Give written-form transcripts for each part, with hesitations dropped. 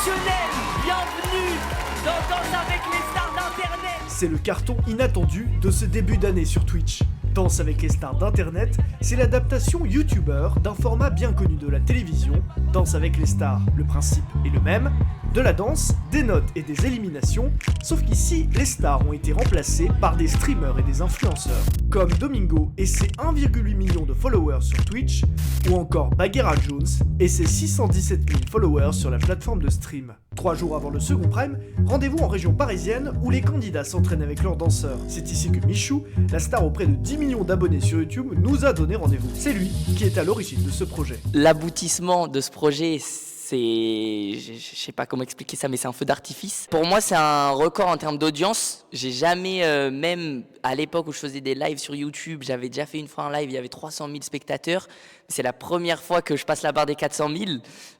exceptionnel. Bienvenue dans Danse avec les stars d'Internet. C'est le carton inattendu de ce début d'année sur Twitch. Danse avec les stars d'Internet, c'est l'adaptation YouTuber d'un format bien connu de la télévision, Danse avec les stars. Le principe est le même, de la danse, des notes et des éliminations, sauf qu'ici, les stars ont été remplacées par des streamers et des influenceurs, comme Domingo et ses 1,8 million de followers sur Twitch, ou encore Bagheera Jones et ses 617 000 followers sur la plateforme de stream. 3 jours avant le second prime, rendez-vous en région parisienne où les candidats s'entraînent avec leurs danseurs. C'est ici que Michou, la star auprès de 10 millions d'abonnés sur YouTube, nous a donné rendez-vous. C'est lui qui est à l'origine de ce projet. L'aboutissement de ce projet, c'est... Je sais pas comment expliquer ça, mais c'est un feu d'artifice. Pour moi, c'est un record en termes d'audience. J'ai jamais, même à l'époque où je faisais des lives sur YouTube, j'avais déjà fait une fois un live, il y avait 300 000 spectateurs. C'est la première fois que je passe la barre des 400 000.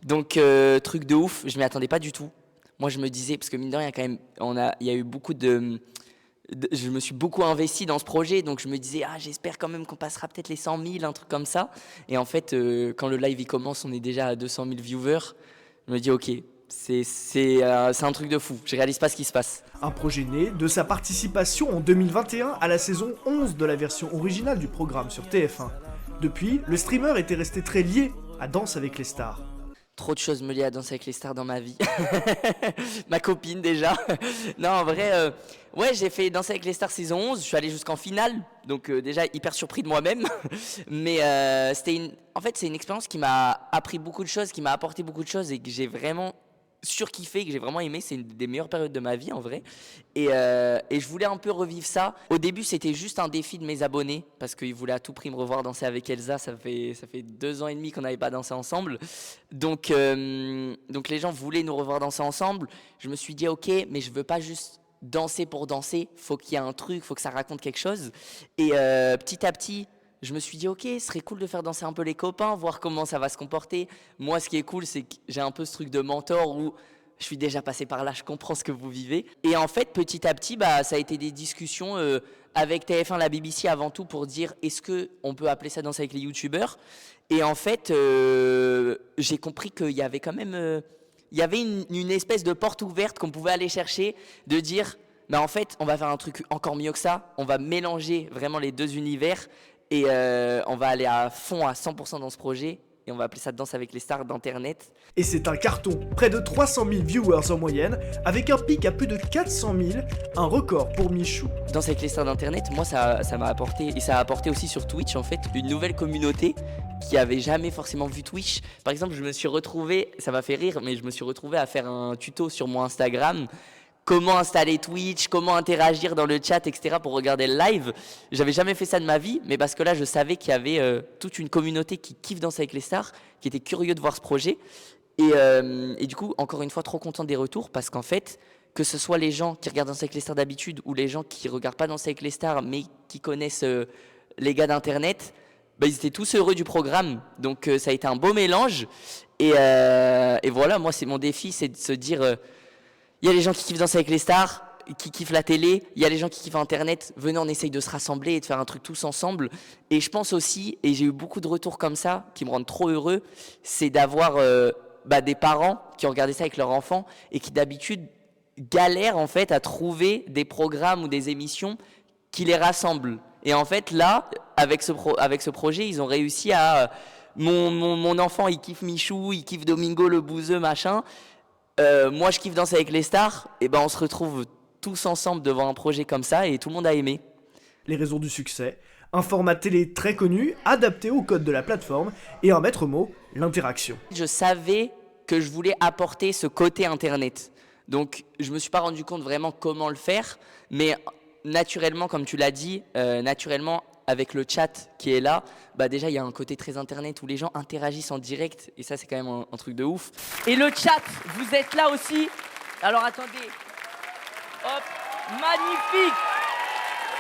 Donc, truc de ouf, je m'y attendais pas du tout. Moi, je me disais, parce que mine de rien, quand même, il y a eu beaucoup je me suis beaucoup investi dans ce projet, donc je me disais, j'espère quand même qu'on passera peut-être les 100 000, un truc comme ça. Et en fait, quand le live il commence, on est déjà à 200 000 viewers. Je me dis, ok, c'est un truc de fou, je réalise pas ce qui se passe. Un projet né de sa participation en 2021 à la saison 11 de la version originale du programme sur TF1. Depuis, le streamer était resté très lié à Danse avec les stars. Trop de choses me lient à Danser avec les stars dans ma vie. Ma copine déjà. Non, en vrai, ouais, j'ai fait Danser avec les stars saison 11, je suis allé jusqu'en finale, donc déjà hyper surpris de moi-même. Mais en fait, c'est une expérience qui m'a appris beaucoup de choses, qui m'a apporté beaucoup de choses et que j'ai vraiment surkiffé, que j'ai vraiment aimé. C'est une des meilleures périodes de ma vie en vrai. Et je voulais un peu revivre ça. Au début, c'était juste un défi de mes abonnés parce qu'ils voulaient à tout prix me revoir danser avec Elsa. Ça fait 2 ans et demi qu'on n'avait pas dansé ensemble. Donc les gens voulaient nous revoir danser ensemble. Je me suis dit ok, mais je veux pas juste danser pour danser. Faut qu'il y ait un truc, faut que ça raconte quelque chose. Et petit à petit, je me suis dit, ok, ce serait cool de faire danser un peu les copains, voir comment ça va se comporter. Moi, ce qui est cool, c'est que j'ai un peu ce truc de mentor où je suis déjà passé par là, je comprends ce que vous vivez. Et en fait, petit à petit, ça a été des discussions avec TF1, la BBC avant tout pour dire, est-ce qu'on peut appeler ça danser avec les youtubeurs ? Et en fait, j'ai compris qu'il y avait quand même il y avait une espèce de porte ouverte qu'on pouvait aller chercher, de dire, mais en fait, on va faire un truc encore mieux que ça. On va mélanger vraiment les deux univers. Et on va aller à fond, à 100% dans ce projet. Et on va appeler ça Danse avec les stars d'Internet. Et c'est un carton, près de 300 000 viewers en moyenne, avec un pic à plus de 400 000, un record pour Michou. Danse avec les stars d'Internet, moi ça m'a apporté, et ça a apporté aussi sur Twitch en fait, une nouvelle communauté qui avait jamais forcément vu Twitch. Par exemple, je me suis retrouvé, ça m'a fait rire, mais je me suis retrouvé à faire un tuto sur mon Instagram. Comment installer Twitch, comment interagir dans le chat, etc. pour regarder le live. J'avais jamais fait ça de ma vie, mais parce que là, je savais qu'il y avait toute une communauté qui kiffe Danser avec les stars, qui était curieux de voir ce projet. Et du coup, encore une fois, trop content des retours, parce qu'en fait, que ce soit les gens qui regardent Danser avec les stars d'habitude, ou les gens qui regardent pas Danser avec les stars, mais qui connaissent les gars d'Internet, ils étaient tous heureux du programme. Donc ça a été un beau mélange. Et voilà, moi, c'est mon défi, c'est de se dire... Il y a les gens qui kiffent Danser avec les stars, qui kiffent la télé. Il y a les gens qui kiffent Internet. Venez, on essaye de se rassembler et de faire un truc tous ensemble. Et je pense aussi, et j'ai eu beaucoup de retours comme ça, qui me rendent trop heureux, c'est d'avoir des parents qui ont regardé ça avec leurs enfants et qui d'habitude galèrent en fait à trouver des programmes ou des émissions qui les rassemblent. Et en fait là, avec ce projet, ils ont réussi à... Mon enfant, il kiffe Michou, il kiffe Domingo le bouseux, machin... moi je kiffe Danser avec les stars, et on se retrouve tous ensemble devant un projet comme ça et tout le monde a aimé. Les raisons du succès, un format télé très connu, adapté au code de la plateforme, et un maître mot, l'interaction. Je savais que je voulais apporter ce côté internet, donc je me suis pas rendu compte vraiment comment le faire, mais naturellement, comme tu l'as dit, naturellement avec le chat qui est là, déjà il y a un côté très internet où les gens interagissent en direct et ça c'est quand même un truc de ouf. Et le chat, vous êtes là aussi. Alors attendez. Hop, magnifique.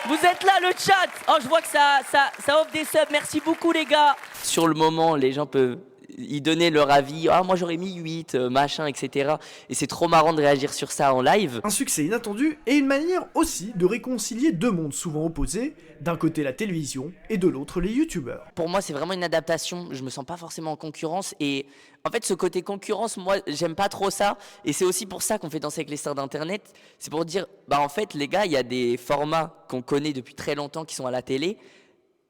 Vous êtes là le chat. Oh, je vois que ça offre des subs. Merci beaucoup les gars. Sur le moment, les gens peuvent ils donnaient leur avis, ah moi j'aurais mis 8, machin, etc. Et c'est trop marrant de réagir sur ça en live. Un succès inattendu et une manière aussi de réconcilier deux mondes souvent opposés, d'un côté la télévision et de l'autre les youtubeurs. Pour moi, c'est vraiment une adaptation. Je me sens pas forcément en concurrence. Et en fait, ce côté concurrence, moi, j'aime pas trop ça. Et c'est aussi pour ça qu'on fait Danser avec les stars d'Internet. C'est pour dire, bah en fait, les gars, il y a des formats qu'on connaît depuis très longtemps qui sont à la télé.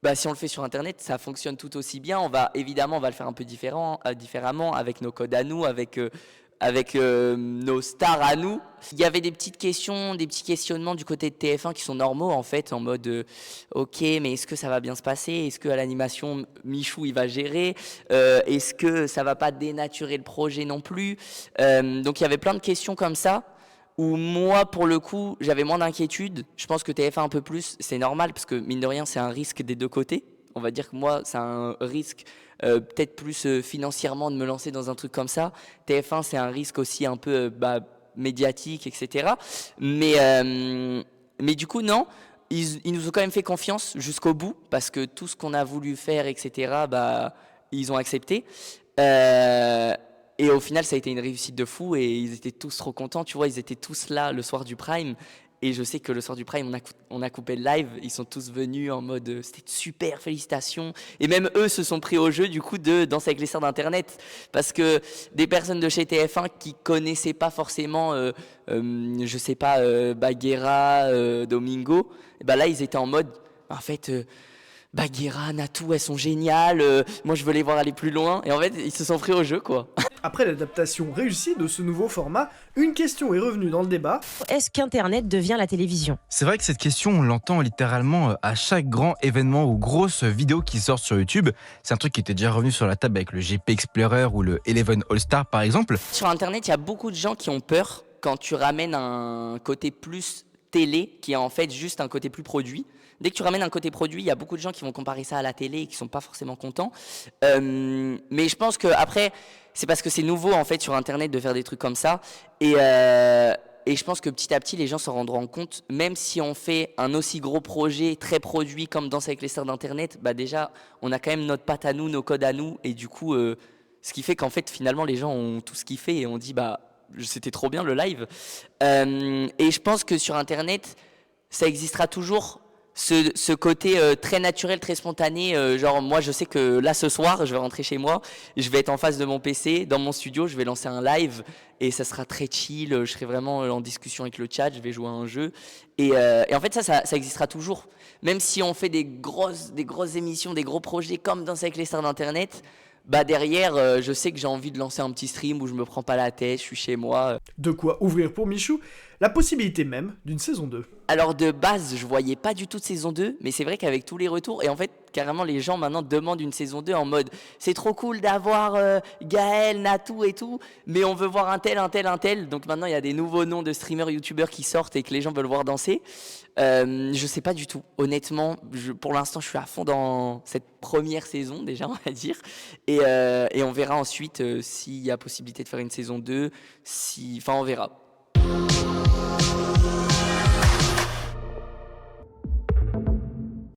Bah, si on le fait sur Internet, ça fonctionne tout aussi bien. Évidemment, on va le faire un peu différemment, avec nos codes à nous, avec nos stars à nous. Il y avait des petites questions, des petits questionnements du côté de TF1 qui sont normaux en fait, en mode ok, mais est-ce que ça va bien se passer? Est-ce que à l'animation Michou il va gérer? Est-ce que ça va pas dénaturer le projet non plus? Donc il y avait plein de questions comme ça où moi pour le coup j'avais moins d'inquiétude. Je pense que TF1 un peu plus, c'est normal parce que mine de rien c'est un risque des deux côtés. On va dire que moi c'est un risque peut-être plus financièrement de me lancer dans un truc comme ça. TF1 c'est un risque aussi un peu médiatique, etc. Mais du coup non, ils nous ont quand même fait confiance jusqu'au bout parce que tout ce qu'on a voulu faire, etc. Ils ont accepté. Et au final, ça a été une réussite de fou et ils étaient tous trop contents. Tu vois, ils étaient tous là le soir du Prime. Et je sais que le soir du Prime, on a coupé le live. Ils sont tous venus en mode c'était super, félicitations. Et même eux se sont pris au jeu du coup de Danser avec les stars d'Internet. Parce que des personnes de chez TF1 qui connaissaient pas forcément, je sais pas, Bagheera, Domingo, et ben là ils étaient en mode en fait. Bagheera, Natou, elles sont géniales, moi je veux les voir aller plus loin. Et en fait, ils se sont pris au jeu, quoi. Après l'adaptation réussie de ce nouveau format, une question est revenue dans le débat. Est-ce qu'Internet devient la télévision? C'est vrai que cette question, on l'entend littéralement à chaque grand événement ou grosse vidéo qui sort sur YouTube. C'est un truc qui était déjà revenu sur la table avec le GP Explorer ou le Eleven All-Star par exemple. Sur Internet, il y a beaucoup de gens qui ont peur quand tu ramènes un côté plus télé, qui est en fait juste un côté plus produit. Dès que tu ramènes un côté produit, il y a beaucoup de gens qui vont comparer ça à la télé et qui sont pas forcément contents. Mais je pense que après, c'est parce que c'est nouveau en fait sur Internet de faire des trucs comme ça. Et je pense que petit à petit, les gens s'en rendront compte. Même si on fait un aussi gros projet très produit comme Danse avec les stars d'Internet, bah déjà, on a quand même notre patte à nous, nos codes à nous. Et du coup, ce qui fait qu'en fait, finalement, les gens ont tout ce kiffé et on dit bah c'était trop bien le live. Et je pense que sur Internet, ça existera toujours. Ce côté très naturel, très spontané, genre moi je sais que là ce soir je vais rentrer chez moi, je vais être en face de mon PC, dans mon studio, je vais lancer un live et ça sera très chill, je serai vraiment en discussion avec le chat, je vais jouer à un jeu et en fait ça existera toujours. Même si on fait des grosses émissions, des gros projets comme Danser avec les stars d'Internet, bah derrière je sais que j'ai envie de lancer un petit stream où je me prends pas la tête, je suis chez moi. De quoi ouvrir pour Michou la possibilité même d'une saison 2. Alors de base, je voyais pas du tout de saison 2, mais c'est vrai qu'avec tous les retours, et en fait, carrément, les gens maintenant demandent une saison 2 en mode c'est trop cool d'avoir Gaël, Natou et tout, mais on veut voir un tel. Donc maintenant, il y a des nouveaux noms de streamers, youtubeurs qui sortent et que les gens veulent voir danser. Je sais pas du tout. Honnêtement, pour l'instant, je suis à fond dans cette première saison déjà, on va dire. Et on verra ensuite s'il y a possibilité de faire une saison 2. Enfin, on verra.